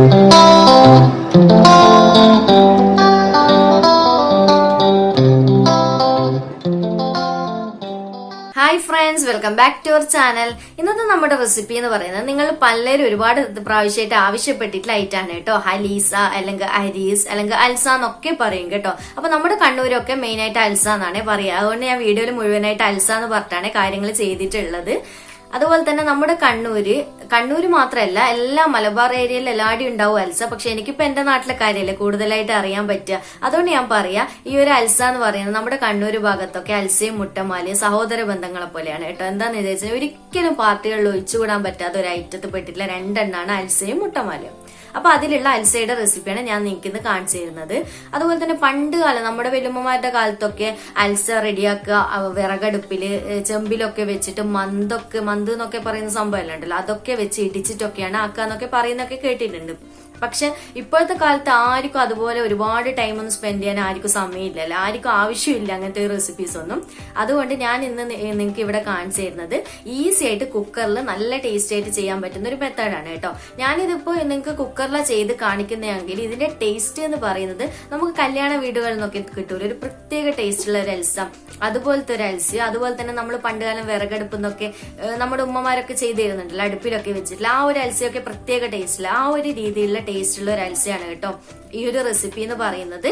Hi friends, welcome back to our channel. ഇന്നത്തെ നമ്മുടെ recipe എന്ന് പറയുന്നത് നിങ്ങൾ പലരും ഒരുപാട് പ്രാവശ്യമായിട്ട് ആവശ്യപ്പെട്ടിട്ടുള്ള ഐറ്റാണ് കേട്ടോ. അലീസ അല്ലെങ്കിൽ ഹരീസ് അല്ലെങ്കിൽ അൽസ എന്നൊക്കെ പറയും കേട്ടോ. അപ്പൊ നമ്മുടെ കണ്ണൂരൊക്കെ മെയിൻ ആയിട്ട് അൽസ എന്നാണ് പറയുക. അതുകൊണ്ട് ഞാൻ വീഡിയോയിൽ മുഴുവനായിട്ട് അൽസ എന്ന് പറഞ്ഞിട്ടാണ് കാര്യങ്ങൾ ചെയ്തിട്ടുള്ളത്. അതുപോലെ തന്നെ നമ്മുടെ കണ്ണൂര് മാത്രമല്ല എല്ലാ മലബാർ ഏരിയയിൽ എല്ലാവരും ഉണ്ടാവും അൽസ. പക്ഷെ എനിക്കിപ്പോ എന്റെ നാട്ടിലെ കാര്യമല്ലേ കൂടുതലായിട്ട് അറിയാൻ പറ്റുക. അതുകൊണ്ട് ഞാൻ പറയാ ഈ ഒരു അൽസ എന്ന് പറയുന്നത് നമ്മുടെ കണ്ണൂർ ഭാഗത്തൊക്കെ അൽസയും മുട്ടമാലയും സഹോദര ബന്ധങ്ങളെ പോലെയാണ് കേട്ടോ. എന്താന്ന് വിചാരിച്ചാൽ ഒരിക്കലും പാർട്ടികളിൽ ഒഴിച്ചുകൂടാൻ പറ്റാത്ത ഒരു ഐറ്റത്തിൽ പെട്ടിട്ടുള്ള രണ്ടെണ്ണാണ് അൽസയും മുട്ടമാലയും. അപ്പൊ അതിലുള്ള അൽസയുടെ റെസിപ്പിയാണ് ഞാൻ നിങ്ങൾക്ക് ഇന്ന് കാണിച്ചു തരുന്നത്. അതുപോലെ തന്നെ പണ്ട് കാലം നമ്മുടെ വല്യമ്മമാരുടെ കാലത്തൊക്കെ അൽസ റെഡിയാക്കുക വിറകടുപ്പില് ചെമ്പിലൊക്കെ വെച്ചിട്ട് മന്ത് എന്നൊക്കെ പറയുന്ന സംഭവം ഉണ്ടല്ലോ, അതൊക്കെ വെച്ച് ഇടിച്ചിട്ടൊക്കെയാണ് ആക്കാന്നൊക്കെ പറയുന്നൊക്കെ കേട്ടിട്ടുണ്ട്. പക്ഷെ ഇപ്പോഴത്തെ കാലത്ത് ആർക്കും അതുപോലെ ഒരുപാട് ടൈം ഒന്നും സ്പെൻഡ് ചെയ്യാൻ ആർക്കും സമയമില്ലല്ലോ, ആർക്കും ആവശ്യമില്ല അങ്ങനത്തെ റെസിപ്പീസ് ഒന്നും. അതുകൊണ്ട് ഞാൻ ഇന്ന് നിങ്ങൾക്ക് ഇവിടെ കാണിച്ചു തരുന്നത് ഈസി ആയിട്ട് കുക്കറിൽ നല്ല ടേസ്റ്റ് ആയിട്ട് ചെയ്യാൻ പറ്റുന്ന ഒരു മെത്തേഡാണ് കേട്ടോ. ഞാനിതിപ്പോ നിങ്ങൾക്ക് കുക്കറിലാണ് ചെയ്ത് കാണിക്കുന്നതെങ്കിൽ ഇതിന്റെ ടേസ്റ്റ് എന്ന് പറയുന്നത് നമുക്ക് കല്യാണ വീടുകളിൽ നിന്നൊക്കെ കിട്ടൂല, ഒരു പ്രത്യേക ടേസ്റ്റുള്ള ഒരു അൽസ, അതുപോലത്തെ ഒരു അൽസ. അതുപോലെ തന്നെ നമ്മൾ പണ്ടുകാലം വിറകടുപ്പ് എന്നൊക്കെ നമ്മുടെ ഉമ്മമാരൊക്കെ ചെയ്ത് തരുന്നുണ്ടല്ലോ, അടുപ്പിലൊക്കെ വെച്ചിട്ടില്ല, ആ ഒരു അൽസയൊക്കെ പ്രത്യേക ടേസ്റ്റില്ല, ആ ഒരു രീതിയിലുള്ള ടേസ്റ്റുള്ള ഒരു അൽസയാണ് കേട്ടോ ഈ ഒരു റെസിപ്പി എന്ന് പറയുന്നത്.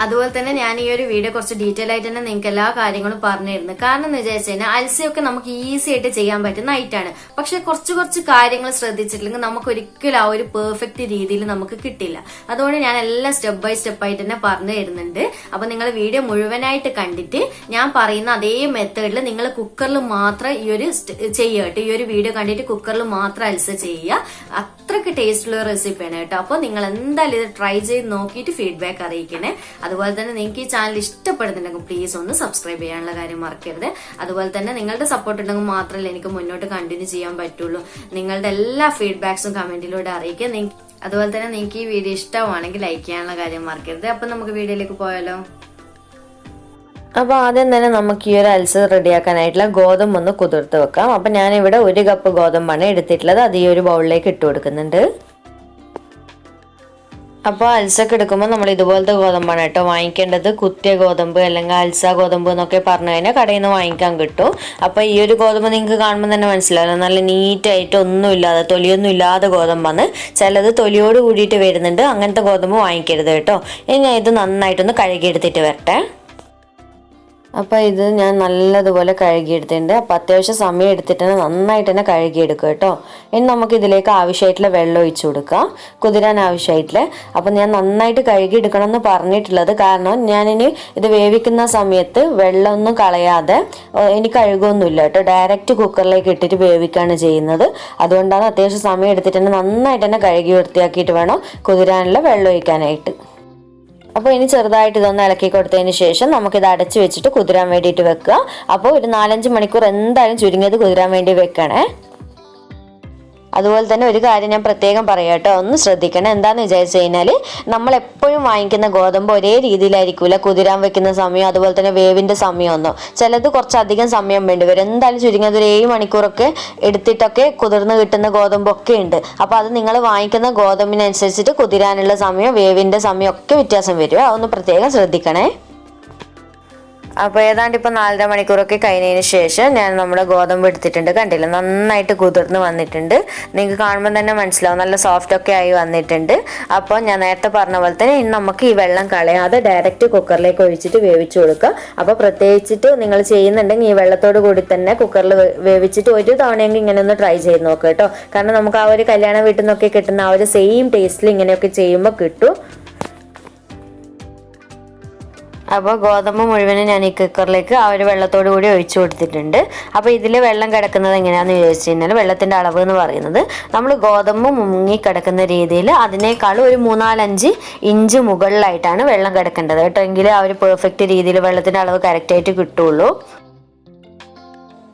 അതുപോലെ തന്നെ ഞാൻ ഈ ഒരു വീഡിയോ കുറച്ച് ഡീറ്റെയിൽ ആയിട്ട് തന്നെ നിങ്ങൾക്ക് എല്ലാ കാര്യങ്ങളും പറഞ്ഞിരുന്നു. കാരണം എന്ന് വിചാരിച്ചു കഴിഞ്ഞാൽ അൽസയൊക്കെ നമുക്ക് ഈസി ആയിട്ട് ചെയ്യാൻ പറ്റുന്ന ഐറ്റാണ്. പക്ഷെ കുറച്ച് കാര്യങ്ങൾ ശ്രദ്ധിച്ചിട്ടില്ലെങ്കിൽ നമുക്ക് ഒരിക്കലും ആ ഒരു പെർഫെക്റ്റ് രീതിയിൽ നമുക്ക് കിട്ടില്ല. അതുകൊണ്ട് ഞാൻ എല്ലാം സ്റ്റെപ്പ് ബൈ സ്റ്റെപ്പ് ആയിട്ട് തന്നെ പറഞ്ഞു തരുന്നുണ്ട്. അപ്പൊ നിങ്ങൾ വീഡിയോ മുഴുവനായിട്ട് കണ്ടിട്ട് ഞാൻ പറയുന്ന അതേ മെത്തേഡിൽ നിങ്ങൾ കുക്കറിൽ മാത്രം ഈ ഒരു ചെയ്യുക കേട്ടോ. ഈ ഒരു വീഡിയോ കണ്ടിട്ട് കുക്കറിൽ മാത്രം അൽസ ചെയ്യുക. അത്രയ്ക്ക് ടേസ്റ്റുള്ള റെസിപ്പിയാണ് കേട്ടോ. അപ്പൊ നിങ്ങൾ എന്തായാലും ഇത് ട്രൈ ചെയ്ത് നോക്കിയിട്ട് ഫീഡ്ബാക്ക് അറിയിക്കണേ. അതുപോലെ തന്നെ നിങ്ങൾക്ക് ഈ ചാനൽ ഇഷ്ടപ്പെടുന്നുണ്ടെങ്കിൽ പ്ലീസ് ഒന്ന് സബ്സ്ക്രൈബ് ചെയ്യാനുള്ള കാര്യം മറക്കരുത്. അതുപോലെ തന്നെ നിങ്ങളുടെ സപ്പോർട്ട് ഉണ്ടെങ്കിൽ മാത്രമല്ല എനിക്ക് മുന്നോട്ട് കണ്ടിന്യൂ ചെയ്യാൻ പറ്റുള്ളൂ. നിങ്ങളുടെ എല്ലാ ഫീഡ്ബാക്സും കമന്റിലൂടെ അറിയിക്കുക. അതുപോലെ തന്നെ നിങ്ങൾക്ക് ഈ വീഡിയോ ഇഷ്ടമാണെങ്കിൽ ലൈക്ക് ചെയ്യാനുള്ള കാര്യം മറക്കരുത്. അപ്പൊ നമുക്ക് വീഡിയോയിലേക്ക് പോയാലോ. അപ്പോൾ ആദ്യം തന്നെ നമുക്ക് ഈ ഒരു അൽസ റെഡിയാക്കാനായിട്ടുള്ള ഗോതമ്പ് ഒന്ന് കുതിർത്ത് വെക്കാം. അപ്പം ഞാനിവിടെ 1 കപ്പ് ഗോതമ്പാണ് എടുത്തിട്ടുള്ളത്. അത് ഈ ഒരു ബൗളിലേക്ക് ഇട്ട് കൊടുക്കുന്നുണ്ട്. അപ്പോൾ അൽസൊക്കെ എടുക്കുമ്പോൾ നമ്മൾ ഇതുപോലത്തെ ഗോതമ്പാണ് കേട്ടോ വാങ്ങിക്കേണ്ടത്. കുത്തിയ ഗോതമ്പ് അല്ലെങ്കിൽ അൽസ ഗോതമ്പ് എന്നൊക്കെ പറഞ്ഞു കഴിഞ്ഞാൽ കടയിൽ നിന്ന് വാങ്ങിക്കാൻ കിട്ടും. അപ്പോൾ ഈ ഒരു ഗോതമ്പ് നിങ്ങൾക്ക് കാണുമ്പോൾ തന്നെ മനസ്സിലാവില്ല, നല്ല നീറ്റായിട്ട് ഒന്നുമില്ലാതെ തൊലിയൊന്നും ഇല്ലാതെ ഗോതമ്പാണ്. ചിലത് തൊലിയോട് കൂടിയിട്ട് വരുന്നുണ്ട്, അങ്ങനത്തെ ഗോതമ്പ് വാങ്ങിക്കരുത് കേട്ടോ. ഇനി ഞാൻ ഇത് നന്നായിട്ടൊന്ന് കഴുകിയെടുത്തിട്ട് വരട്ടെ. അപ്പോൾ ഇത് ഞാൻ നല്ലതുപോലെ കഴുകിയെടുത്തിട്ടുണ്ട്. അപ്പോൾ അത്യാവശ്യം സമയം എടുത്തിട്ട് തന്നെ നന്നായിട്ട് തന്നെ കഴുകിയെടുക്കുക കേട്ടോ. ഇനി നമുക്ക് ഇതിലേക്ക് ആവശ്യമായിട്ടുള്ള വെള്ളം ഒഴിച്ചു കൊടുക്കാം, കുതിരാൻ ആവശ്യമായിട്ടുള്ള. അപ്പോൾ ഞാൻ നന്നായിട്ട് കഴുകിയെടുക്കണം എന്ന് പറഞ്ഞിട്ടുള്ളത് കാരണം ഞാനിനി ഇത് വേവിക്കുന്ന സമയത്ത് വെള്ളമൊന്നും കളയാതെ ഇനി കഴുകൊന്നുമില്ല കേട്ടോ, ഡയറക്റ്റ് കുക്കറിലേക്ക് ഇട്ടിട്ട് വേവിക്കുകയാണ് ചെയ്യുന്നത്. അതുകൊണ്ടാണ് അത്യാവശ്യം സമയം എടുത്തിട്ട് തന്നെ നന്നായിട്ട് തന്നെ കഴുകി വൃത്തിയാക്കിയിട്ട് വേണം കുതിരാനുള്ള വെള്ളം ഒഴിക്കാനായിട്ട്. അപ്പോൾ ഇനി ചെറുതായിട്ട് ഇതൊന്ന് ഇളക്കി കൊടുത്തതിന് ശേഷം നമുക്കിത് അടച്ചു വെച്ചിട്ട് കുതിരാൻ വേണ്ടിയിട്ട് വെക്കുക. അപ്പോൾ ഒരു 4-5 മണിക്കൂർ എന്തായാലും ചുരുങ്ങിയത് കുതിരാൻ വേണ്ടി വെക്കണേ. അതുപോലെ തന്നെ ഒരു കാര്യം ഞാൻ പ്രത്യേകം പറയാം കേട്ടോ, ഒന്ന് ശ്രദ്ധിക്കണം. എന്താന്ന് വിചാരിച്ചു കഴിഞ്ഞാൽ നമ്മൾ എപ്പോഴും വാങ്ങിക്കുന്ന ഗോതമ്പ് ഒരേ രീതിയിലായിരിക്കില്ല കുതിരാൻ വെക്കുന്ന സമയം, അതുപോലെ തന്നെ വേവിന്റെ സമയമൊന്നും. ചിലത് കുറച്ചധികം സമയം വേണ്ടി വരും. എന്തായാലും ചുരുങ്ങിയത് ഒരു 7 മണിക്കൂറൊക്കെ എടുത്തിട്ടൊക്കെ കുതിർന്ന് കിട്ടുന്ന ഗോതമ്പൊക്കെ ഉണ്ട്. അപ്പോൾ അത് നിങ്ങൾ വാങ്ങിക്കുന്ന ഗോതമ്പിനനുസരിച്ചിട്ട് കുതിരാനുള്ള സമയം വേവിന്റെ സമയം ഒക്കെ വ്യത്യാസം വരും. അതൊന്ന് പ്രത്യേകം ശ്രദ്ധിക്കണേ. അപ്പോൾ ഏതാണ്ട് ഇപ്പോൾ 4.5 മണിക്കൂറൊക്കെ കഴിഞ്ഞതിന് ശേഷം ഞാൻ നമ്മുടെ ഗോതമ്പ് എടുത്തിട്ടുണ്ട്. കണ്ടില്ല, നന്നായിട്ട് കുതിർന്ന് വന്നിട്ടുണ്ട്. നിങ്ങൾക്ക് കാണുമ്പോൾ തന്നെ മനസ്സിലാവും, നല്ല സോഫ്റ്റ് ഒക്കെ ആയി വന്നിട്ടുണ്ട്. അപ്പോൾ ഞാൻ നേരത്തെ പറഞ്ഞ പോലെ തന്നെ ഇനി നമുക്ക് ഈ വെള്ളം കളയാതെ ഡയറക്റ്റ് കുക്കറിലേക്ക് ഒഴിച്ചിട്ട് വേവിച്ചു കൊടുക്കുക. അപ്പോൾ പ്രത്യേകിച്ചിട്ട് നിങ്ങൾ ചെയ്യുന്നുണ്ടെങ്കിൽ ഈ വെള്ളത്തോട് കൂടി തന്നെ കുക്കറിൽ വേവിച്ചിട്ട് ഒരു തവണയെങ്കിൽ ഇങ്ങനെ ഒന്ന് ട്രൈ ചെയ്ത് നോക്കുക കേട്ടോ. കാരണം നമുക്ക് ആ ഒരു കല്യാണ വീട്ടിൽ നിന്നൊക്കെ കിട്ടുന്ന ആ ഒരു സെയിം ടേസ്റ്റിൽ ഇങ്ങനെയൊക്കെ ചെയ്യുമ്പോൾ കിട്ടും. അപ്പോൾ ഗോതമ്പ് മുഴുവനും ഞാൻ ഈ കുക്കറിലേക്ക് ആ ഒരു വെള്ളത്തോടു കൂടി ഒഴിച്ചു കൊടുത്തിട്ടുണ്ട്. അപ്പോൾ ഇതിൽ വെള്ളം കിടക്കുന്നത് എങ്ങനെയാണെന്ന് ചോദിച്ചു കഴിഞ്ഞാൽ വെള്ളത്തിൻ്റെ അളവ് എന്ന് പറയുന്നത് നമ്മൾ ഗോതമ്പ് മുങ്ങി കിടക്കുന്ന രീതിയിൽ അതിനേക്കാളും ഒരു 3-4-5 ഇഞ്ച് മുകളിലായിട്ടാണ് വെള്ളം കിടക്കേണ്ടത് കേട്ടോ. എങ്കിൽ ആ ഒരു പെർഫെക്റ്റ് രീതിയിൽ വെള്ളത്തിൻ്റെ അളവ് കറക്റ്റായിട്ട് കിട്ടുള്ളൂ.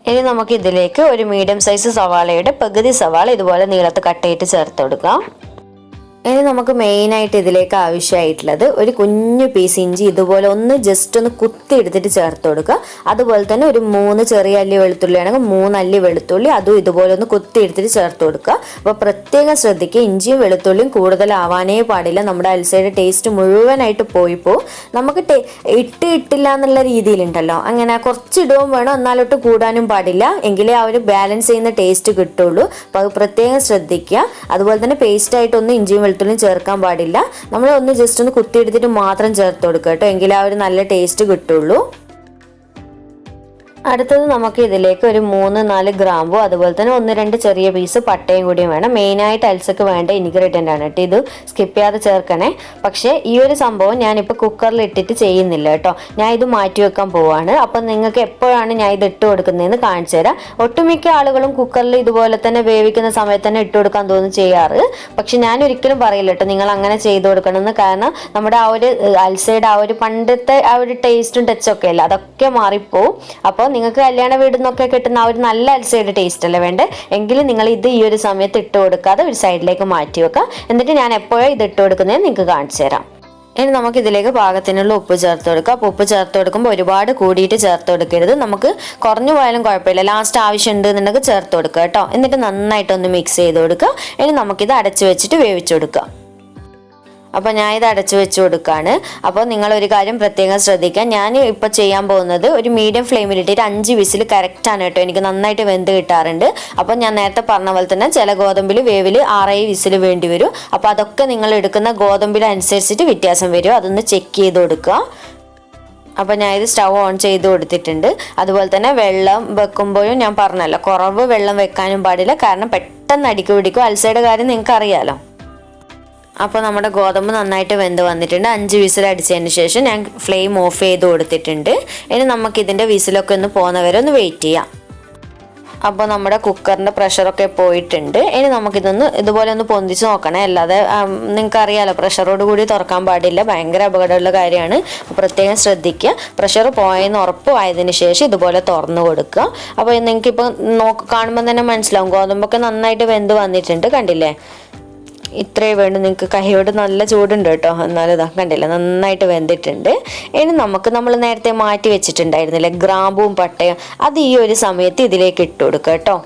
ഇനി നമുക്ക് ഇതിലേക്ക് ഒരു മീഡിയം സൈസ് സവാളയുടെ പകുതി സവാള ഇതുപോലെ നീളത്ത് കട്ട് ചെയ്തിട്ട് ചേർത്ത് കൊടുക്കാം. ഇനി നമുക്ക് മെയിനായിട്ട് ഇതിലേക്ക് ആവശ്യമായിട്ടുള്ളത് ഒരു കുഞ്ഞു പീസ് ഇഞ്ചി ഇതുപോലെ ഒന്ന് ജസ്റ്റ് ഒന്ന് കുത്തി എടുത്തിട്ട് ചേർത്ത് കൊടുക്കുക. അതുപോലെ തന്നെ ഒരു 3 ചെറിയ അല്ലി വെളുത്തുള്ളി ആണെങ്കിൽ 3 അല്ലി വെളുത്തുള്ളി അതും ഇതുപോലെ ഒന്ന് കുത്തി എടുത്തിട്ട് ചേർത്ത് കൊടുക്കുക. അപ്പോൾ പ്രത്യേകം ശ്രദ്ധിക്കുക, ഇഞ്ചിയും വെളുത്തുള്ളിയും കൂടുതലാവാനേ പാടില്ല. നമ്മുടെ അൽസയുടെ ടേസ്റ്റ് മുഴുവനായിട്ട് പോയിപ്പോ നമുക്ക് ഇട്ടില്ല എന്നുള്ള രീതിയിലുണ്ടല്ലോ, അങ്ങനെ കുറച്ച് ഇടവും വേണം, എന്നാലോട്ട് കൂടാനും പാടില്ല, എങ്കിലേ ആ ഒരു ബാലൻസ് ചെയ്യുന്ന ടേസ്റ്റ് കിട്ടുള്ളൂ. അപ്പോൾ അത് പ്രത്യേകം ശ്രദ്ധിക്കുക. അതുപോലെ തന്നെ പേസ്റ്റായിട്ടൊന്നും ഇഞ്ചിയും വെളുത്തുള്ളിയും ചേർക്കാൻ പാടില്ല. നമ്മൾ ഒന്ന് ജസ്റ്റ് ഒന്ന് കുത്തിയെടുത്തിട്ട് മാത്രം ചേർത്ത് കൊടുക്കുക കേട്ടോ, എങ്കിലേ ആ ഒരു നല്ല ടേസ്റ്റ് കിട്ടുള്ളൂ. അടുത്തത് നമുക്ക് ഇതിലേക്ക് ഒരു 3-4 ഗ്രാമ്പു അതുപോലെ തന്നെ 1-2 ചെറിയ പീസ് പട്ടയും കൂടിയും വേണം. മെയിനായിട്ട് അൽസക്ക് വേണ്ട ഇൻഗ്രീഡിയൻ്റ് ആണ് കേട്ടോ, ഇത് സ്കിപ്പ് ചെയ്യാതെ ചേർക്കണേ. പക്ഷേ ഈ ഒരു സംഭവം ഞാനിപ്പോൾ കുക്കറിൽ ഇട്ടിട്ട് ചെയ്യുന്നില്ല കേട്ടോ, ഞാൻ ഇത് മാറ്റി വെക്കാൻ പോവാണ്. അപ്പം നിങ്ങൾക്ക് എപ്പോഴാണ് ഞാൻ ഇത് ഇട്ട് കൊടുക്കുന്നതെന്ന് കാണിച്ചു തരാം. ഒട്ടുമിക്ക ആളുകളും കുക്കറിൽ ഇതുപോലെ തന്നെ വേവിക്കുന്ന സമയത്ത് തന്നെ ഇട്ട് കൊടുക്കാൻ തോന്നുന്നു ചെയ്യാറ്. പക്ഷെ ഞാൻ ഒരിക്കലും പറയില്ല കേട്ടോ നിങ്ങൾ അങ്ങനെ ചെയ്ത് കൊടുക്കണമെന്ന്. കാരണം നമ്മുടെ ആ ഒരു അൽസയുടെ ആ ഒരു പണ്ടത്തെ ആ ഒരു ടേസ്റ്റും ടച്ചൊക്കെ അല്ല, അതൊക്കെ മാറിപ്പോവും. അപ്പോൾ നിങ്ങൾക്ക് കല്യാണ വീട്ടിൽ നിന്നൊക്കെ കിട്ടുന്ന ആ ഒരു നല്ല അൽസയുടെ ടേസ്റ്റ് അല്ലേ വേണ്ടേ, എങ്കിലും നിങ്ങൾ ഇത് ഈ ഒരു സമയത്ത് ഇട്ട് കൊടുക്കാതെ ഒരു സൈഡിലേക്ക് മാറ്റി വെക്കുക. എന്നിട്ട് ഞാൻ എപ്പോഴും ഇത് ഇട്ട് കൊടുക്കുന്നത് നിങ്ങൾക്ക് കാണിച്ചു തരാം. ഇനി നമുക്ക് ഇതിലേക്ക് പാകത്തിനുള്ള ഉപ്പ് ചേർത്ത് കൊടുക്കുക. അപ്പോൾ ഉപ്പ് ചേർത്ത് കൊടുക്കുമ്പോൾ ഒരുപാട് കൂടിയിട്ട് ചേർത്ത് കൊടുക്കരുത്, നമുക്ക് കുറഞ്ഞു പോയാലും കുഴപ്പമില്ല, ലാസ്റ്റ് ആവശ്യം ഉണ്ട് എന്നുണ്ടെങ്കിൽ ചേർത്ത് കൊടുക്കുക കേട്ടോ. എന്നിട്ട് നന്നായിട്ടൊന്ന് മിക്സ് ചെയ്ത് കൊടുക്കുക. ഇനി നമുക്കിത് അടച്ചു വെച്ചിട്ട് വേവിച്ചു കൊടുക്കുക. അപ്പോൾ ഞാൻ ഇത് അടച്ചു വെച്ച് കൊടുക്കുകയാണ്. അപ്പോൾ നിങ്ങളൊരു കാര്യം പ്രത്യേകം ശ്രദ്ധിക്കുക, ഞാൻ ഇപ്പോൾ ചെയ്യാൻ പോകുന്നത് ഒരു മീഡിയം ഫ്ലെയിമിലിട്ടിട്ട് 5 വിസിൽ കറക്റ്റാണ് കേട്ടോ, എനിക്ക് നന്നായിട്ട് വെന്ത് കിട്ടാറുണ്ട്. അപ്പോൾ ഞാൻ നേരത്തെ പറഞ്ഞ പോലെ തന്നെ ചില ഗോതമ്പിൽ വേവിൽ 6-7 വിസിൽ വേണ്ടി വരും. അപ്പോൾ അതൊക്കെ നിങ്ങൾ എടുക്കുന്ന ഗോതമ്പിനനുസരിച്ചിട്ട് വ്യത്യാസം വരും, അതൊന്ന് ചെക്ക് ചെയ്ത് കൊടുക്കുക. അപ്പോൾ ഞാൻ ഇത് സ്റ്റൗ ഓൺ ചെയ്ത് കൊടുത്തിട്ടുണ്ട്. അതുപോലെ തന്നെ വെള്ളം വെക്കുമ്പോഴും ഞാൻ പറഞ്ഞല്ലോ, കുറവ് വെള്ളം വെക്കാനും പാടില്ല, കാരണം പെട്ടെന്ന് അടിക്ക് പിടിക്കും. അൽസയുടെ കാര്യം നിങ്ങൾക്ക് അറിയാലോ. അപ്പോൾ നമ്മുടെ ഗോതമ്പ് നന്നായിട്ട് വെന്ത് വന്നിട്ടുണ്ട്. 5 വിസിൽ അടിച്ചതിന് ശേഷം ഞാൻ ഫ്ലെയിം ഓഫ് ചെയ്ത് കൊടുത്തിട്ടുണ്ട്. ഇനി നമുക്കിതിൻ്റെ വിസിലൊക്കെ ഒന്ന് പോകുന്നവരെ ഒന്ന് വെയിറ്റ് ചെയ്യാം. അപ്പോൾ നമ്മുടെ കുക്കറിൻ്റെ പ്രഷറൊക്കെ പോയിട്ടുണ്ട്. ഇനി നമുക്കിതൊന്ന് ഇതുപോലെ ഒന്ന് പൊന്തിച്ച് നോക്കണേ, അല്ലാതെ നിങ്ങൾക്കറിയാലോ പ്രഷറോട് കൂടി തുറക്കാൻ പാടില്ല, ഭയങ്കര അപകടമുള്ള കാര്യമാണ്. പ്രത്യേകം ശ്രദ്ധിക്കുക. പ്രഷർ പോയെന്ന് ഉറപ്പായതിനു ശേഷം ഇതുപോലെ തുറന്നു കൊടുക്കുക. അപ്പോൾ നിങ്ങൾക്കിപ്പോൾ കാണുമ്പോൾ തന്നെ മനസ്സിലാവും ഗോതമ്പൊക്കെ നന്നായിട്ട് വെന്ത് വന്നിട്ടുണ്ട്, കണ്ടില്ലേ? ഇത്രയേ വേണ്ടു, നിങ്ങൾക്ക് കൈയോട് നല്ല ചൂടുണ്ട് കേട്ടോ, എന്നാലും ഇതാ കണ്ടില്ല നന്നായിട്ട് വെന്തിട്ടുണ്ട്. ഇനി നമ്മൾ നേരത്തെ മാറ്റി വെച്ചിട്ടുണ്ടായിരുന്നില്ലേ ഗ്രാമ്പും പട്ടയും, അത് ഈ ഒരു സമയത്ത് ഇതിലേക്ക് ഇട്ട് കൊടുക്കുക കേട്ടോ.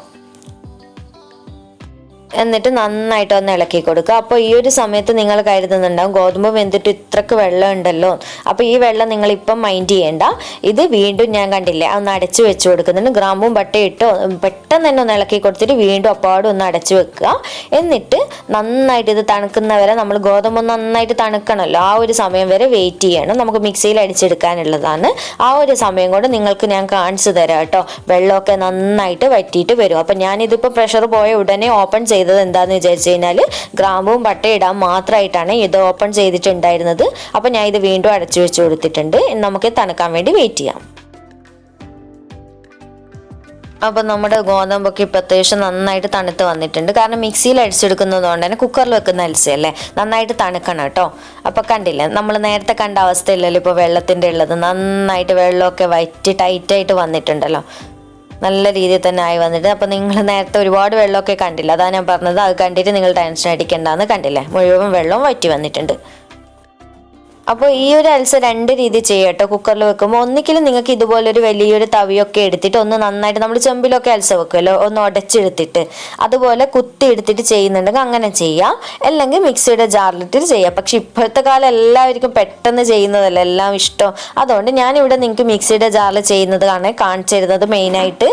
എന്നിട്ട് നന്നായിട്ട് ഒന്ന് ഇളക്കി കൊടുക്കുക. അപ്പോൾ ഈ ഒരു സമയത്ത് നിങ്ങൾ കരുതുന്നുണ്ടാവും ഗോതമ്പ് വെന്തിട്ട് ഇത്രക്ക് വെള്ളം ഉണ്ടല്ലോ, അപ്പോൾ ഈ വെള്ളം നിങ്ങൾ ഇപ്പം മൈൻഡ് ചെയ്യേണ്ട. ഇത് വീണ്ടും ഞാൻ കണ്ടില്ലേ ഒന്ന് അടച്ചു വെച്ച് കൊടുക്കുന്നുണ്ട്. ഗ്രാമ്പും പട്ടയും ഇട്ട് പെട്ടെന്ന് തന്നെ ഒന്ന് ഇളക്കി കൊടുത്തിട്ട് വീണ്ടും അപ്പാടും ഒന്ന് അടച്ചു വെക്കുക. എന്നിട്ട് നന്നായിട്ട് ഇത് തണുക്കുന്നവരെ, നമ്മൾ ഗോതമ്പ് നന്നായിട്ട് തണുക്കണമല്ലോ, ആ ഒരു സമയം വരെ വെയിറ്റ് ചെയ്യണം. നമുക്ക് മിക്സിയിൽ അടിച്ചെടുക്കാനുള്ളതാണ്. ആ ഒരു സമയം കൊണ്ട് നിങ്ങൾക്ക് ഞാൻ കാണിച്ചു തരാം കേട്ടോ. വെള്ളമൊക്കെ നന്നായിട്ട് വറ്റിയിട്ട് വരും. അപ്പം ഞാനിതിപ്പോൾ പ്രഷർ പോയ ഉടനെ ഓപ്പൺ ചെയ്തത് എന്താന്ന് വിചാരിച്ചു കഴിഞ്ഞാൽ ഗ്രാമ്പും പട്ടയും ഇടാൻ മാത്രമായിട്ടാണ് ഇത് ഓപ്പൺ ചെയ്തിട്ടുണ്ടായിരുന്നത്. അപ്പം ഞാൻ ഇത് വീണ്ടും അടച്ചു വെച്ച് കൊടുത്തിട്ടുണ്ട്. നമുക്ക് തണുക്കാൻ വേണ്ടി വെയിറ്റ് ചെയ്യാം. അപ്പം നമ്മുടെ ഗോതമ്പൊക്കെ ഇപ്പം അത്യാവശ്യം നന്നായിട്ട് തണുത്ത് വന്നിട്ടുണ്ട്. കാരണം മിക്സിയിൽ അടിച്ചെടുക്കുന്നത് കൊണ്ട് തന്നെ കുക്കറിൽ വെക്കുന്ന അൽസയല്ലേ, നന്നായിട്ട് തണുക്കണം കേട്ടോ. അപ്പം കണ്ടില്ലേ നമ്മൾ നേരത്തെ കണ്ട അവസ്ഥയില്ലല്ലോ ഇപ്പോൾ വെള്ളത്തിൻ്റെ ഉള്ളത്, നന്നായിട്ട് വെള്ളമൊക്കെ വറ്റി ടൈറ്റായിട്ട് വന്നിട്ടുണ്ടല്ലോ, നല്ല രീതിയിൽ തന്നെ ആയി വന്നിട്ട്. അപ്പം നിങ്ങൾ നേരത്തെ ഒരുപാട് വെള്ളമൊക്കെ കണ്ടില്ല, അതാണ് ഞാൻ പറഞ്ഞത്. അത് കണ്ടിട്ട് നിങ്ങൾ ടെൻഷൻ അടിക്കേണ്ടെന്ന്, കണ്ടില്ലേ മുഴുവൻ വെള്ളവും വറ്റി വന്നിട്ടുണ്ട്. അപ്പോൾ ഈ ഒരു അൽസ 2 രീതി ചെയ്യട്ടോ കുക്കറിൽ വെക്കുമ്പോൾ. ഒന്നിക്കലും നിങ്ങൾക്ക് ഇതുപോലൊരു വലിയൊരു തവിയൊക്കെ എടുത്തിട്ട് ഒന്ന് നന്നായിട്ട്, നമ്മൾ ചെമ്പിലൊക്കെ അൽസ വെക്കുമല്ലോ, ഒന്ന് ഉടച്ചെടുത്തിട്ട് അതുപോലെ കുത്തി എടുത്തിട്ട് ചെയ്യുന്നുണ്ടെങ്കിൽ അങ്ങനെ ചെയ്യാം, അല്ലെങ്കിൽ മിക്സിയുടെ ജാറിലിട്ട് ചെയ്യാം. പക്ഷെ ഇപ്പോഴത്തെ കാലം എല്ലാവർക്കും പെട്ടെന്ന് ചെയ്യുന്നതല്ല എല്ലാം ഇഷ്ടം, അതുകൊണ്ട് ഞാനിവിടെ നിങ്ങൾക്ക് മിക്സിയുടെ ജാറിൽ ചെയ്യുന്നതാണ് കാണിച്ചു തരുന്നത് മെയിനായിട്ട്.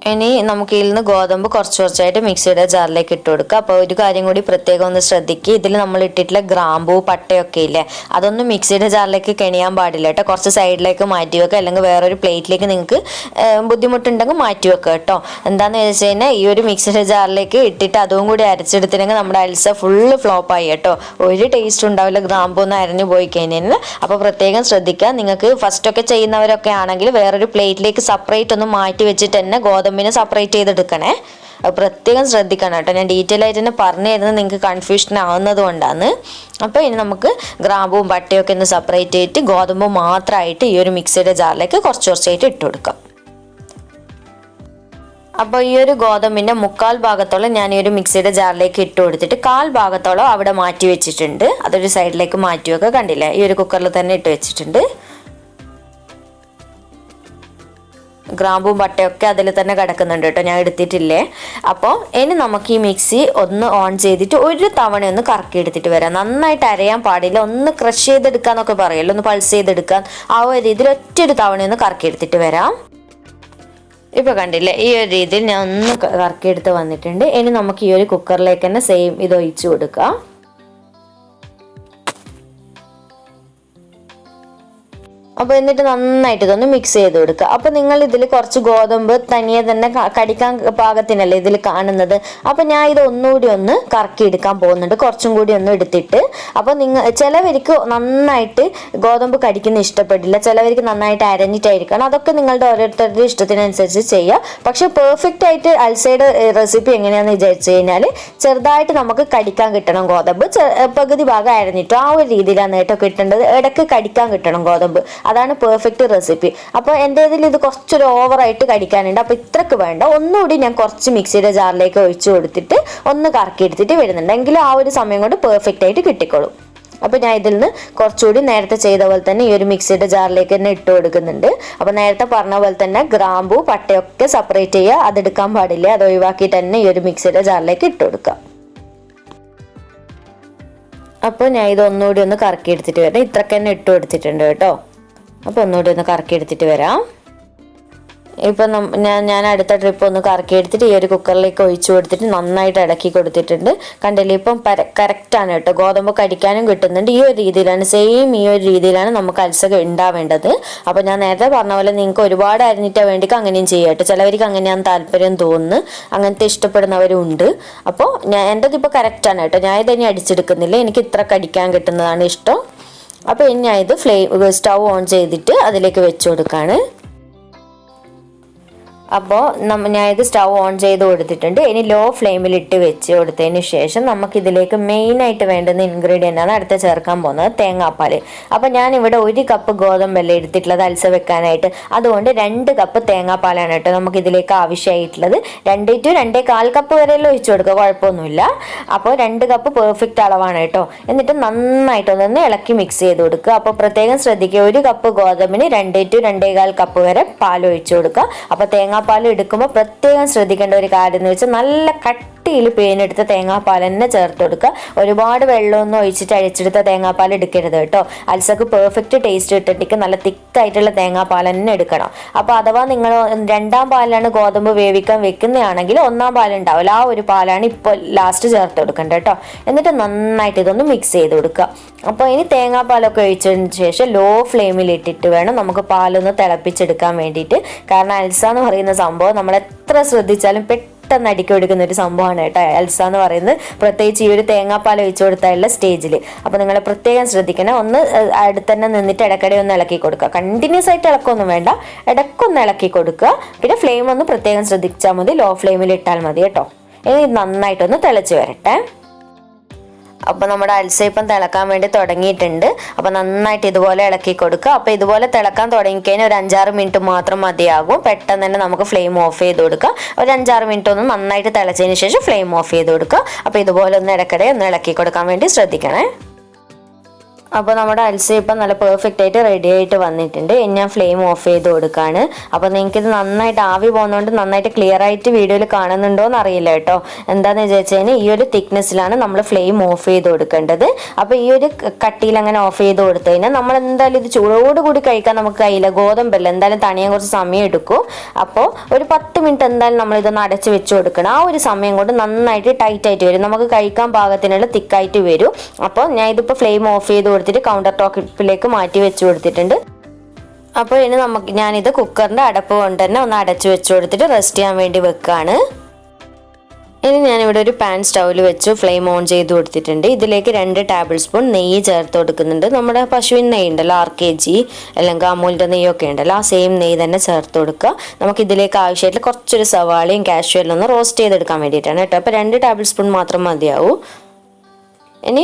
ഇനി നമുക്ക് ഇതിൽ നിന്ന് ഗോതമ്പ് കുറച്ചായിട്ട് മിക്സിയുടെ ജാറിലേക്ക് ഇട്ട് കൊടുക്കുക. അപ്പോൾ ഒരു കാര്യം കൂടി പ്രത്യേകം ഒന്ന് ശ്രദ്ധിക്കുക, ഇതിൽ നമ്മൾ ഇട്ടിട്ടുള്ള ഗ്രാമ്പൂ പട്ടയൊക്കെ ഇല്ലേ, അതൊന്നും മിക്സിയുടെ ജാറിലേക്ക് കെണിയാൻ പാടില്ല കേട്ടോ. കുറച്ച് സൈഡിലേക്ക് മാറ്റി വെക്കുക, അല്ലെങ്കിൽ വേറൊരു പ്ലേറ്റിലേക്ക് നിങ്ങൾക്ക് ബുദ്ധിമുട്ടുണ്ടെങ്കിൽ മാറ്റി വെക്കുക കേട്ടോ. എന്താണെന്ന് വെച്ച് കഴിഞ്ഞാൽ ഈ ഒരു മിക്സിയുടെ ജാറിലേക്ക് ഇട്ടിട്ട് അതും കൂടി അരച്ചെടുത്തില്ലെങ്കിൽ നമ്മുടെ അൽസ ഫുള്ള് ഫ്ലോപ്പായി കേട്ടോ, ഒരു ടേസ്റ്റ് ഉണ്ടാവില്ല ഗ്രാമ്പൂന്ന് അരഞ്ഞു പോയി കഴിഞ്ഞാൽ. അപ്പോൾ പ്രത്യേകം ശ്രദ്ധിക്കുക. നിങ്ങൾക്ക് ഫസ്റ്റൊക്കെ ചെയ്യുന്നവരൊക്കെ ആണെങ്കിൽ വേറൊരു പ്ലേറ്റിലേക്ക് സെപ്പറേറ്റ് ഒന്ന് മാറ്റി വെച്ചിട്ട് തന്നെ ഗോതമ്പിനെ സെപ്പറേറ്റ് ചെയ്തെടുക്കണേ, പ്രത്യേകം ശ്രദ്ധിക്കണം കേട്ടോ. ഞാൻ ഡീറ്റെയിൽ ആയിട്ട് തന്നെ പറഞ്ഞു തരുന്നത് നിങ്ങൾക്ക് കൺഫ്യൂഷൻ ആവുന്നത് കൊണ്ടാണ്. അപ്പോൾ ഇനി നമുക്ക് ഗ്രാമ്പും പട്ടയൊക്കെ ഒന്ന് സെപ്പറേറ്റ് ചെയ്തിട്ട് ഗോതമ്പ് മാത്രമായിട്ട് ഈ ഒരു മിക്സിയുടെ ജാറിലേക്ക് കുറച്ചായിട്ട് ഇട്ട് കൊടുക്കാം. അപ്പോൾ ഈ ഒരു ഗോതമ്പിൻ്റെ 1/4 ഭാഗത്തോളം ഞാൻ ഈ ഒരു മിക്സിയുടെ ജാറിലേക്ക് ഇട്ട് കൊടുത്തിട്ട് 1/4 ഭാഗത്തോളം അവിടെ മാറ്റി വെച്ചിട്ടുണ്ട്. അതൊരു സൈഡിലേക്ക് മാറ്റി വെക്കുക. കണ്ടില്ലേ, ഈ ഒരു കുക്കറിൽ തന്നെ ഇട്ട് വെച്ചിട്ടുണ്ട്. ഗ്രാമ്പും പട്ടയൊക്കെ അതിൽ തന്നെ കിടക്കുന്നുണ്ട് കേട്ടോ, ഞാൻ എടുത്തിട്ടില്ലേ. അപ്പോൾ ഇനി നമുക്ക് ഈ മിക്സി ഒന്ന് ഓൺ ചെയ്തിട്ട് ഒരു തവണ ഒന്ന് കറക്കി എടുത്തിട്ട് വരാം. നന്നായിട്ട് അരയാൻ പാടില്ല, ഒന്ന് ക്രഷ് ചെയ്തെടുക്കാന്നൊക്കെ പറയുമല്ലോ, ഒന്ന് പൾസ് ചെയ്തെടുക്കാൻ. ആ ഒരു രീതിയിൽ ഒറ്റൊരു തവണ ഒന്ന് കറക്കി എടുത്തിട്ട് വരാം. ഇപ്പോൾ കണ്ടില്ലേ, ഈ ഒരു രീതിയിൽ ഞാൻ ഒന്ന് കറക്കിയെടുത്ത് വന്നിട്ടുണ്ട്. ഇനി നമുക്ക് ഈ ഒരു കുക്കറിലേക്ക് തന്നെ സെയിം ഇത് ഒഴിച്ചു കൊടുക്കാം. അപ്പോൾ എന്നിട്ട് നന്നായിട്ട് ഇതൊന്ന് മിക്സ് ചെയ്ത് കൊടുക്കുക. അപ്പോൾ നിങ്ങൾ ഇതിൽ കുറച്ച് ഗോതമ്പ് തനിയെ തന്നെ കടിക്കാൻ പാകത്തിനല്ലേ ഇതിൽ കാണുന്നത്. അപ്പോൾ ഞാൻ ഇത് ഒന്നുകൂടി ഒന്ന് കറക്കി എടുക്കാൻ പോകുന്നുണ്ട്, കുറച്ചും കൂടി ഒന്ന് എടുത്തിട്ട്. അപ്പോൾ ചിലവർക്ക് നന്നായിട്ട് ഗോതമ്പ് കടിക്കുന്ന ഇഷ്ടപ്പെടില്ല, ചിലവർക്ക് നന്നായിട്ട് അരഞ്ഞിട്ടായിരിക്കണം. അതൊക്കെ നിങ്ങളുടെ ഓരോരുത്തരുടെ ഇഷ്ടത്തിനനുസരിച്ച് ചെയ്യുക. പക്ഷെ പെർഫെക്റ്റ് ആയിട്ട് അൽസയുടെ റെസിപ്പി എങ്ങനെയാണെന്ന് വിചാരിച്ചു കഴിഞ്ഞാൽ ചെറുതായിട്ട് നമുക്ക് കടിക്കാൻ കിട്ടണം ഗോതമ്പ്, പകുതി ഭാഗം അരഞ്ഞിട്ടോ ആ ഒരു രീതിയിലാണ് കേട്ടോ കിട്ടേണ്ടത്. ഇടയ്ക്ക് കടിക്കാൻ കിട്ടണം ഗോതമ്പ്, അതാണ് പെർഫെക്റ്റ് റെസിപ്പി. അപ്പോൾ എൻ്റെ ഇതിൽ ഇത് കുറച്ചൊരു ഓവറായിട്ട് കടിക്കാനുണ്ട്. അപ്പോൾ ഇത്രക്ക് വേണ്ട, ഒന്നുകൂടി ഞാൻ കുറച്ച് മിക്സിയുടെ ജാറിലേക്ക് ഒഴിച്ചു കൊടുത്തിട്ട് ഒന്ന് കറക്കി എടുത്തിട്ട് വരുന്നുണ്ട്. എങ്കിലും ആ ഒരു സമയം കൊണ്ട് പെർഫെക്റ്റ് ആയിട്ട് കിട്ടിക്കോളും. അപ്പോൾ ഞാൻ ഇതിൽ നിന്ന് കുറച്ചുകൂടി നേരത്തെ ചെയ്ത പോലെ തന്നെ ഈ ഒരു മിക്സിയുടെ ജാറിലേക്ക് തന്നെ ഇട്ട് കൊടുക്കുന്നുണ്ട്. അപ്പോൾ നേരത്തെ പറഞ്ഞ പോലെ തന്നെ ഗ്രാമ്പു പട്ടയൊക്കെ സെപ്പറേറ്റ് ചെയ്യുക, അതെടുക്കാൻ പാടില്ല. അത് ഒഴിവാക്കിയിട്ട് തന്നെ ഈ ഒരു മിക്സിയുടെ ജാറിലേക്ക് ഇട്ട് കൊടുക്കുക. അപ്പോൾ ഞാൻ ഇത് ഒന്നുകൂടി ഒന്ന് കറക്കി എടുത്തിട്ട് വരാം. ഇത്രക്ക് തന്നെ ഇട്ട് കൊടുത്തിട്ടുണ്ട് കേട്ടോ. അപ്പോൾ ഒന്നുകൂടി ഒന്ന് കറക്കി എടുത്തിട്ട് വരാം. ഇപ്പം ഞാൻ അടുത്ത ട്രിപ്പ് ഒന്ന് കറക്കി എടുത്തിട്ട് ഈ ഒരു കുക്കറിലേക്ക് ഒഴിച്ചു കൊടുത്തിട്ട് നന്നായിട്ട് ഇളക്കി കൊടുത്തിട്ടുണ്ട്. കണ്ടില്ലേ, ഇപ്പം കറക്റ്റാണ് കേട്ടോ. ഗോതമ്പ് കടിക്കാനും കിട്ടുന്നുണ്ട്. ഈ ഒരു രീതിയിലാണ്, സെയിം ഈ ഒരു രീതിയിലാണ് നമുക്ക് അൽസ ഉണ്ടാവേണ്ടത്. അപ്പോൾ ഞാൻ നേരത്തെ പറഞ്ഞ പോലെ നിങ്ങൾക്ക് ഒരുപാട് അരിഞ്ഞിട്ട് വേണ്ടിക്ക് അങ്ങനെയും ചെയ്യാം കേട്ടോ. ചിലവർക്ക് അങ്ങനെയാണ് താല്പര്യം തോന്നുന്നു, അങ്ങനത്തെ ഇഷ്ടപ്പെടുന്നവരും ഉണ്ട്. അപ്പോൾ എൻ്റെത് ഇപ്പോൾ കറക്റ്റാണ് കേട്ടോ. ഞാൻ ഇതന്നെ അടിച്ചെടുക്കുന്നില്ല, എനിക്ക് ഇത്ര കടിക്കാൻ കിട്ടുന്നതാണ് ഇഷ്ടം. അപ്പോൾ ഇനി ഞാൻ ഇത് സ്റ്റൗ ഓൺ ചെയ്തിട്ട് അതിലേക്ക് വെച്ച് കൊടുക്കുകയാണ്. അപ്പോൾ ഞാൻ ഇത് സ്റ്റൗ ഓൺ ചെയ്ത് കൊടുത്തിട്ടുണ്ട്. ഇനി ലോ ഫ്ലെയിമിൽ ഇട്ട് വെച്ച് കൊടുത്തതിന് ശേഷം നമുക്കിതിലേക്ക് മെയിനായിട്ട് വേണ്ടുന്ന ഇൻഗ്രീഡിയൻ്റ് ആണ് അടുത്ത ചേർക്കാൻ പോകുന്നത്, തേങ്ങാപ്പാൽ. അപ്പോൾ ഞാനിവിടെ 1 കപ്പ് ഗോതമ്പല്ലേ എടുത്തിട്ടുള്ളത് അൽസ വെക്കാനായിട്ട്. അതുകൊണ്ട് 2 കപ്പ് തേങ്ങാപ്പാലാണ് കേട്ടോ നമുക്കിതിലേക്ക് ആവശ്യമായിട്ടുള്ളത്. 2 to 2.25 കപ്പ് വരെയെല്ലാം ഒഴിച്ചു കൊടുക്കുക, കുഴപ്പമൊന്നുമില്ല. അപ്പോൾ 2 കപ്പ് പെർഫെക്റ്റ് അളവാണ് കേട്ടോ. എന്നിട്ട് നന്നായിട്ടൊന്ന് ഇളക്കി മിക്സ് ചെയ്ത് കൊടുക്കുക. അപ്പോൾ പ്രത്യേകം ശ്രദ്ധിക്കുക, 1 കപ്പ് ഗോതമ്പിന് 2 to 2.25 കപ്പ് വരെ പാൽ ഒഴിച്ചു കൊടുക്കുക. അപ്പോൾ തേങ്ങാപ്പാൽ എടുക്കുമ്പോൾ പ്രത്യേകം ശ്രദ്ധിക്കേണ്ട ഒരു കാര്യം എന്ന് വെച്ചാൽ നല്ല കട്ടിയിൽ പേനെടുത്ത തേങ്ങാപ്പാൽ തന്നെ ചേർത്ത് കൊടുക്കുക. ഒരുപാട് വെള്ളമൊന്നും ഒഴിച്ചിട്ട് അഴിച്ചെടുത്ത തേങ്ങാപ്പാൽ എടുക്കരുത് കേട്ടോ. അൽസക്ക് പെർഫെക്റ്റ് ടേസ്റ്റ് കിട്ടണമെങ്കിൽ നല്ല തിക്കായിട്ടുള്ള തേങ്ങാപ്പാൽ തന്നെ എടുക്കണം. അപ്പോൾ അഥവാ നിങ്ങൾ 2ാം പാലാണ് ഗോതമ്പ് വേവിക്കാൻ വെക്കുന്നതാണെങ്കിൽ 1ാം പാൽ ഉണ്ടാവില്ല, ആ ഒരു പാലാണ് ഇപ്പോൾ ലാസ്റ്റ് ചേർത്ത് കൊടുക്കേണ്ടത് കേട്ടോ. എന്നിട്ട് നന്നായിട്ട് ഇതൊന്ന് മിക്സ് ചെയ്ത് കൊടുക്കുക. അപ്പോൾ ഇനി തേങ്ങാപ്പാലൊക്കെ ഒഴിച്ചതിന് ശേഷം ലോ ഫ്ലെയിമിൽ ഇട്ടിട്ട് വേണം നമുക്ക് പാലൊന്ന് തിളപ്പിച്ചെടുക്കാൻ വേണ്ടിയിട്ട്. കാരണം അൽസ എന്ന് പറയുന്ന സംഭവം നമ്മൾ എത്ര ശ്രദ്ധിച്ചാലും പെട്ടെന്ന് അടുക്കി എടുക്കുന്ന ഒരു സംഭവമാണ് കേട്ടോ അൽസ എന്ന് പറയുന്നത്, പ്രത്യേകിച്ച് ഈ ഒരു തേങ്ങാപ്പാൽ ഒഴിച്ചു കൊടുത്താലുള്ള സ്റ്റേജിൽ. അപ്പോൾ നിങ്ങൾ പ്രത്യേകം ശ്രദ്ധിക്കണം, ഒന്ന് അടുത്ത് തന്നെ നിന്നിട്ട് ഇടയ്ക്കിടെ ഒന്ന് ഇളക്കി കൊടുക്കുക. കണ്ടിന്യൂസ് ആയിട്ട് ഇളക്കൊന്നും വേണ്ട, ഇടയ്ക്കൊന്ന് ഇളക്കി കൊടുക്കുക. പിന്നെ ഫ്ലെയിം ഒന്ന് പ്രത്യേകം ശ്രദ്ധിച്ചാൽ മതി, ലോ ഫ്ലെയിമിൽ ഇട്ടാൽ മതി കേട്ടോ. ഇനി നന്നായിട്ടൊന്ന് തിളച്ച് വരട്ടെ. അപ്പോൾ നമ്മുടെ അൽസ ഇപ്പം തിളക്കാൻ വേണ്ടി തുടങ്ങിയിട്ടുണ്ട്. അപ്പോൾ നന്നായിട്ട് ഇതുപോലെ ഇളക്കി കൊടുക്കുക. അപ്പോൾ ഇതുപോലെ തിളക്കാൻ തുടങ്ങിക്കഴിഞ്ഞാൽ ഒരു 5-6 മിനിറ്റ് മാത്രം മതിയാകും. പെട്ടെന്ന് തന്നെ നമുക്ക് ഫ്ലെയിം ഓഫ് ചെയ്ത് കൊടുക്കുക. ഒരു 5-6 മിനിറ്റ് ഒന്ന് നന്നായിട്ട് തിളച്ചതിന് ശേഷം ഫ്ലെയിം ഓഫ് ചെയ്ത് കൊടുക്കുക. അപ്പോൾ ഇതുപോലെ ഒന്ന് ഇടയ്ക്കിടെ ഒന്ന് ഇളക്കി കൊടുക്കാൻ വേണ്ടി ശ്രദ്ധിക്കണേ. അപ്പോൾ നമ്മുടെ അൽസ ഇപ്പം നല്ല പെർഫെക്റ്റ് ആയിട്ട് റെഡി ആയിട്ട് വന്നിട്ടുണ്ട്. ഇനി ഞാൻ ഫ്ലെയിം ഓഫ് ചെയ്ത് കൊടുക്കുകയാണ്. അപ്പോൾ നിങ്ങൾക്കിത് നന്നായിട്ട് ആവി പോകുന്നതുകൊണ്ട് നന്നായിട്ട് ക്ലിയർ ആയിട്ട് വീഡിയോയിൽ കാണുന്നുണ്ടോ എന്ന് അറിയില്ല കേട്ടോ. എന്താണെന്ന് വിചാരിച്ചു കഴിഞ്ഞാൽ ഈ ഒരു തിക്നെസ്സിലാണ് നമ്മൾ ഫ്ലെയിം ഓഫ് ചെയ്ത് കൊടുക്കേണ്ടത്. അപ്പോൾ ഈ ഒരു കട്ടിയിൽ അങ്ങനെ ഓഫ് ചെയ്ത് കൊടുത്തു കഴിഞ്ഞാൽ നമ്മൾ എന്തായാലും ഇത് ചൂടോടുകൂടി കഴിക്കാൻ നമുക്ക് കഴിയില്ല, ഗോതമ്പല്ല, എന്തായാലും തണിയാൻ കുറച്ച് സമയം എടുക്കും. അപ്പോൾ ഒരു 10 മിനിറ്റ് എന്തായാലും നമ്മളിതൊന്ന് അടച്ച് വെച്ച് കൊടുക്കണം. ആ ഒരു സമയം കൊണ്ട് നന്നായിട്ട് ടൈറ്റ് ആയിട്ട് വരും, നമുക്ക് കഴിക്കാൻ പാകത്തിനുള്ള തിക്കായിട്ട് വരും. അപ്പോൾ ഞാൻ ഇതിപ്പോൾ ഫ്ലെയിം ഓഫ് ചെയ്ത് കൊടുത്തിട്ട് കൗണ്ടർ ടോപ്പിലേക്ക് മാറ്റി വെച്ച് കൊടുത്തിട്ടുണ്ട്. അപ്പോൾ ഇനി ഞാനിത് കുക്കറിൻ്റെ അടപ്പ് കൊണ്ട് തന്നെ ഒന്ന് അടച്ചു വെച്ച് കൊടുത്തിട്ട് റെസ്റ്റ് ചെയ്യാൻ വേണ്ടി വെക്കുകയാണ്. ഇനി ഞാനിവിടെ ഒരു പാൻ സ്റ്റൗവിൽ വെച്ച് ഫ്ലെയിം ഓൺ ചെയ്ത് കൊടുത്തിട്ടുണ്ട്. ഇതിലേക്ക് 2 ടേബിൾ സ്പൂൺ നെയ്യ് ചേർത്ത് കൊടുക്കുന്നുണ്ട്. നമ്മുടെ പശുവിൻ നെയ്യ് ഉണ്ടല്ലോ, RKG അല്ലെങ്കിൽ അമൂലിൻ്റെ നെയ്യൊക്കെ ഉണ്ടല്ലോ, ആ സെയിം നെയ്യ് തന്നെ ചേർത്ത് കൊടുക്കുക. നമുക്ക് ഇതിലേക്ക് ആവശ്യമായിട്ട് കുറച്ചൊരു സവാളയും കാഷ്യൂ എല്ലാം ഒന്ന് റോസ്റ്റ് ചെയ്തെടുക്കാൻ വേണ്ടിയിട്ടാണ് കേട്ടോ. അപ്പോൾ 2 ടേബിൾ സ്പൂൺ മാത്രം മതിയാവും. ഇനി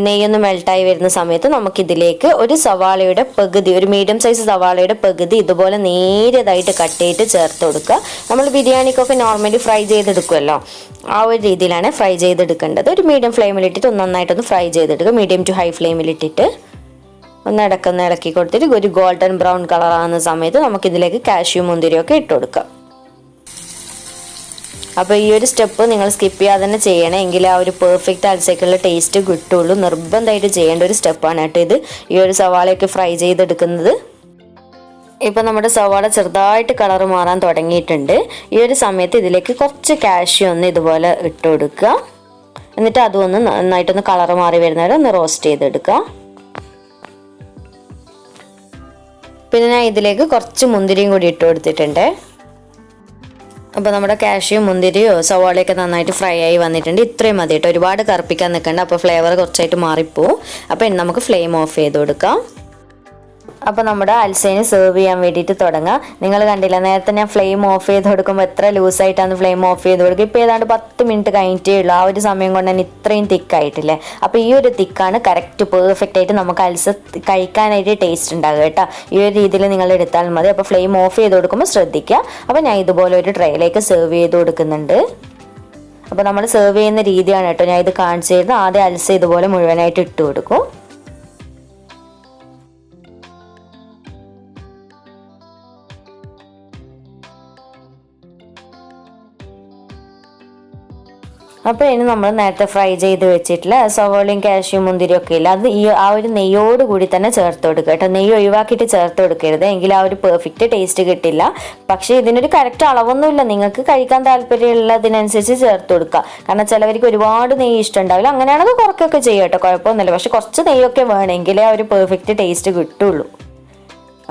നെയ്യൊന്ന് മെൽട്ടായി വരുന്ന സമയത്ത് നമുക്കിതിലേക്ക് ഒരു സവാളയുടെ പകുതി, ഒരു മീഡിയം സൈസ് സവാളയുടെ പകുതി ഇതുപോലെ നേരിയതായിട്ട് കട്ട് ചെയ്തിട്ട് ചേർത്ത് കൊടുക്കുക. നമ്മൾ ബിരിയാണിക്കൊക്കെ നോർമലി ഫ്രൈ ചെയ്തെടുക്കുമല്ലോ, ആ ഒരു രീതിയിലാണ് ഫ്രൈ ചെയ്തെടുക്കേണ്ടത്. ഒരു മീഡിയം ഫ്ലെയിമിലിട്ടിട്ട് നന്നായിട്ടൊന്ന് ഫ്രൈ ചെയ്തെടുക്കുക. മീഡിയം ടു ഹൈ ഫ്ലെയിമിലിട്ടിട്ട് ഒന്ന് ഇളക്കി കൊടുത്തിട്ട് ഒരു ഗോൾഡൻ ബ്രൗൺ കളർ ആകുന്ന സമയത്ത് നമുക്കിതിലേക്ക് കാഷ്യൂ മുന്തിരിയൊക്കെ ഇട്ട് കൊടുക്കാം. അപ്പോൾ ഈ ഒരു സ്റ്റെപ്പ് നിങ്ങൾ സ്കിപ്പ് ചെയ്യാതെ തന്നെ ചെയ്യണം, എങ്കിലേ ആ ഒരു പെർഫെക്റ്റ് അൽസയ്ക്കുള്ള ടേസ്റ്റ് കിട്ടുള്ളൂ. നിർബന്ധമായിട്ട് ചെയ്യേണ്ട ഒരു സ്റ്റെപ്പാണ് കേട്ടോ ഇത്, ഈ ഒരു സവാളയൊക്കെ ഫ്രൈ ചെയ്തെടുക്കുന്നത്. ഇപ്പം നമ്മുടെ സവാള ചെറുതായിട്ട് കളർ മാറാൻ തുടങ്ങിയിട്ടുണ്ട്. ഈ ഒരു സമയത്ത് ഇതിലേക്ക് കുറച്ച് കാഷ്യൂ ഒന്ന് ഇതുപോലെ ഇട്ട് കൊടുക്കുക. എന്നിട്ട് അതൊന്ന് നന്നായിട്ടൊന്ന് കളർ മാറി വരുന്നവരെ ഒന്ന് റോസ്റ്റ് ചെയ്തെടുക്കുക. പിന്നെ ഞാൻ ഇതിലേക്ക് കുറച്ച് മുന്തിരിയും കൂടി ഇട്ട് കൊടുത്തിട്ടുണ്ട്. അപ്പോൾ നമ്മുടെ കാഷ്യൂ മുന്തിരിയോ സവാളയൊക്കെ നന്നായിട്ട് ഫ്രൈ ആയി വന്നിട്ടുണ്ട്. ഇത്രയും മതി കേട്ടോ, ഒരുപാട് കറുപ്പിക്കാൻ നിൽക്കണ്ട, അപ്പോൾ ഫ്ലേവർ കുറച്ചായിട്ട് മാറിപ്പോവും. അപ്പോൾ നമുക്ക് ഫ്ലെയിം ഓഫ് ചെയ്ത് കൊടുക്കാം. അപ്പോൾ നമ്മുടെ അൽസേനെ സെർവ് ചെയ്യാൻ വേണ്ടിയിട്ട് തുടങ്ങാം. നിങ്ങൾ കണ്ടില്ല നേരത്തെ ഞാൻ ഫ്ലെയിം ഓഫ് ചെയ്ത് കൊടുക്കുമ്പോൾ എത്ര ലൂസായിട്ടാണ് ഫ്ലെയിം ഓഫ് ചെയ്ത് കൊടുക്കുക. ഇപ്പോൾ ഏതാണ്ട് 10 മിനിറ്റ് കഴിഞ്ഞിട്ടേ ഉള്ളൂ. ആ ഒരു സമയം കൊണ്ട് തന്നെ ഇത്രയും തിക്കായിട്ടില്ലേ. അപ്പോൾ ഈ ഒരു തിക്കാണ് കറക്റ്റ് പെർഫെക്റ്റ് ആയിട്ട് നമുക്ക് അൽസ കഴിക്കാനായിട്ട് ടേസ്റ്റ് ഉണ്ടാകുക കേട്ടോ. ഈ ഒരു രീതിയിൽ നിങ്ങൾ എടുത്താൽ മതി. അപ്പോൾ ഫ്ലെയിം ഓഫ് ചെയ്ത് കൊടുക്കുമ്പോൾ ശ്രദ്ധിക്കുക. അപ്പോൾ ഞാൻ ഇതുപോലെ ഒരു ട്രേയിലേക്ക് സെർവ് ചെയ്ത് കൊടുക്കുന്നുണ്ട്. അപ്പോൾ നമ്മൾ സെർവ് ചെയ്യുന്ന രീതിയാണ് കേട്ടോ ഞാൻ ഇത് കാണിച്ചു തരുന്നത്. ആദ്യം അൽസ ഇതുപോലെ മുഴുവനായിട്ട് ഇട്ട് കൊടുക്കും. അപ്പോൾ ഇനി നമ്മൾ നേരത്തെ ഫ്രൈ ചെയ്ത് വെച്ചിട്ടുള്ള സവോളയും കാഷ്യൂ മുന്തിരിയും ഒക്കെ ഇല്ല, അത് ആ ഒരു നെയ്യോട് കൂടി തന്നെ ചേർത്ത് കൊടുക്കുക കേട്ടോ. നെയ്യ് ഒഴിവാക്കിയിട്ട് ചേർത്ത് കൊടുക്കരുത്, എങ്കിൽ ആ ഒരു പെർഫെക്റ്റ് ടേസ്റ്റ് കിട്ടില്ല. പക്ഷേ ഇതിനൊരു കറക്റ്റ് അളവൊന്നുമില്ല, നിങ്ങൾക്ക് കഴിക്കാൻ താല്പര്യമുള്ളതിനനുസരിച്ച് ചേർത്ത് കൊടുക്കുക. കാരണം ചിലവർക്ക് ഒരുപാട് നെയ്യ് ഇഷ്ടമുണ്ടാവില്ല, അങ്ങനെയാണെങ്കിൽ കുറക്കൊക്കെ ചെയ്യാം കേട്ടോ, കുഴപ്പമൊന്നുമില്ല. പക്ഷെ കുറച്ച് നെയ്യൊക്കെ വേണമെങ്കിലേ ആ ഒരു പെർഫെക്റ്റ് ടേസ്റ്റ് കിട്ടുള്ളൂ.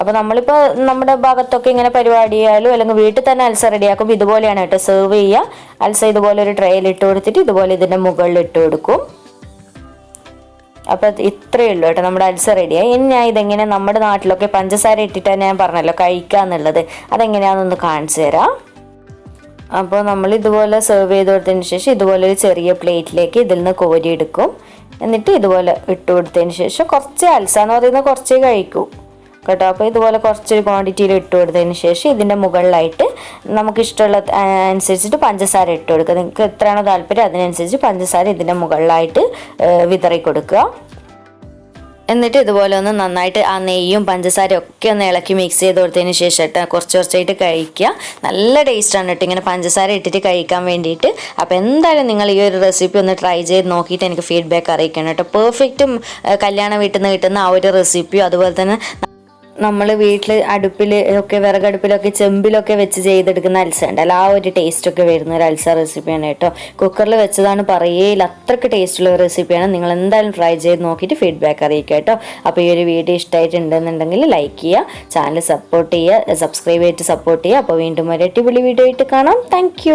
അപ്പോൾ നമ്മളിപ്പോൾ നമ്മുടെ ഭാഗത്തൊക്കെ ഇങ്ങനെ പരിപാടി ചെയ്യാലും അല്ലെങ്കിൽ വീട്ടിൽ തന്നെ അൽസ റെഡിയാക്കുമ്പോൾ ഇതുപോലെയാണ് കേട്ടോ സെർവ് ചെയ്യുക. അൽസ ഇതുപോലെ ഒരു ട്രേയിൽ ഇട്ട് കൊടുത്തിട്ട് ഇതുപോലെ ഇതിൻ്റെ മുകളിൽ ഇട്ട് കൊടുക്കും. അപ്പോൾ ഇത്രയേ ഉള്ളൂ കേട്ടോ, നമ്മുടെ അൽസ റെഡിയായി. ഇനി ഞാൻ ഇതെങ്ങനെ നമ്മുടെ നാട്ടിലൊക്കെ പഞ്ചസാര ഇട്ടിട്ടാണ് ഞാൻ പറഞ്ഞല്ലോ കഴിക്കുക എന്നുള്ളത്, അതെങ്ങനെയാണെന്നൊന്ന് കാണിച്ചു തരാം. അപ്പോൾ നമ്മൾ ഇതുപോലെ സെർവ് ചെയ്ത് കൊടുത്തതിന് ശേഷം ഇതുപോലെ ഒരു ചെറിയ പ്ലേറ്റിലേക്ക് ഇതിൽ നിന്ന് കോരിയെടുക്കും. എന്നിട്ട് ഇതുപോലെ ഇട്ട് കൊടുത്തതിന് ശേഷം കുറച്ച് അൽസ എന്ന് പറയുന്നത് കുറച്ചേ കഴിക്കൂ കേട്ടോ. അപ്പോൾ ഇതുപോലെ കുറച്ചൊരു ക്വാണ്ടിറ്റിയിൽ ഇട്ട് കൊടുത്തതിന് ശേഷം ഇതിൻ്റെ മുകളിലായിട്ട് നമുക്കിഷ്ടമുള്ള അനുസരിച്ചിട്ട് പഞ്ചസാര ഇട്ട് കൊടുക്കുക. നിങ്ങൾക്ക് എത്രയാണോ താല്പര്യം അതിനനുസരിച്ച് പഞ്ചസാര ഇതിൻ്റെ മുകളിലായിട്ട് വിതറി കൊടുക്കുക. എന്നിട്ട് ഇതുപോലെ ഒന്ന് നന്നായിട്ട് ആ നെയ്യും പഞ്ചസാരയും ഒക്കെ ഒന്ന് ഇളക്കി മിക്സ് ചെയ്ത് കൊടുത്തതിന് ശേഷം കുറച്ചായിട്ട് കഴിക്കുക. നല്ല ടേസ്റ്റാണ് കേട്ടോ ഇങ്ങനെ പഞ്ചസാര ഇട്ടിട്ട് കഴിക്കാൻ വേണ്ടിയിട്ട്. അപ്പോൾ എന്തായാലും നിങ്ങൾ ഈ ഒരു റെസിപ്പി ഒന്ന് ട്രൈ ചെയ്ത് നോക്കിയിട്ട് എനിക്ക് ഫീഡ്ബാക്ക് അറിയിക്കണം കേട്ടോ. പെർഫെക്റ്റും കല്യാണ വീട്ടിൽ നിന്ന് കിട്ടുന്ന ആ ഒരു റെസിപ്പിയും അതുപോലെ തന്നെ നമ്മൾ വീട്ടിൽ അടുപ്പിൽ ഒക്കെ വിറകടുപ്പിലൊക്കെ ചെമ്പിലൊക്കെ വെച്ച് ചെയ്തെടുക്കുന്ന അൽസ ഉണ്ടല്ലോ, ആ ഒരു ടേസ്റ്റൊക്കെ വരുന്ന ഒരു അൽസ റെസിപ്പിയാണ് കേട്ടോ. കുക്കറിൽ വെച്ചതാണ് പറയേല, അത്രയ്ക്ക് ടേസ്റ്റുള്ള റെസിപ്പിയാണ്. നിങ്ങൾ എന്തായാലും ട്രൈ ചെയ്ത് നോക്കിയിട്ട് ഫീഡ്ബാക്ക് അറിയിക്കുക കേട്ടോ. അപ്പോൾ ഈ ഒരു വീഡിയോ ഇഷ്ടമായിട്ടുണ്ടെന്നുണ്ടെങ്കിൽ ലൈക്ക് ചെയ്യുക, ചാനൽ സപ്പോർട്ട് ചെയ്യുക, സബ്സ്ക്രൈബ് ചെയ്തിട്ട് സപ്പോർട്ട് ചെയ്യുക. അപ്പോൾ വീണ്ടും ഒരു അടിപൊളി വീഡിയോ ആയിട്ട് കാണാം. താങ്ക്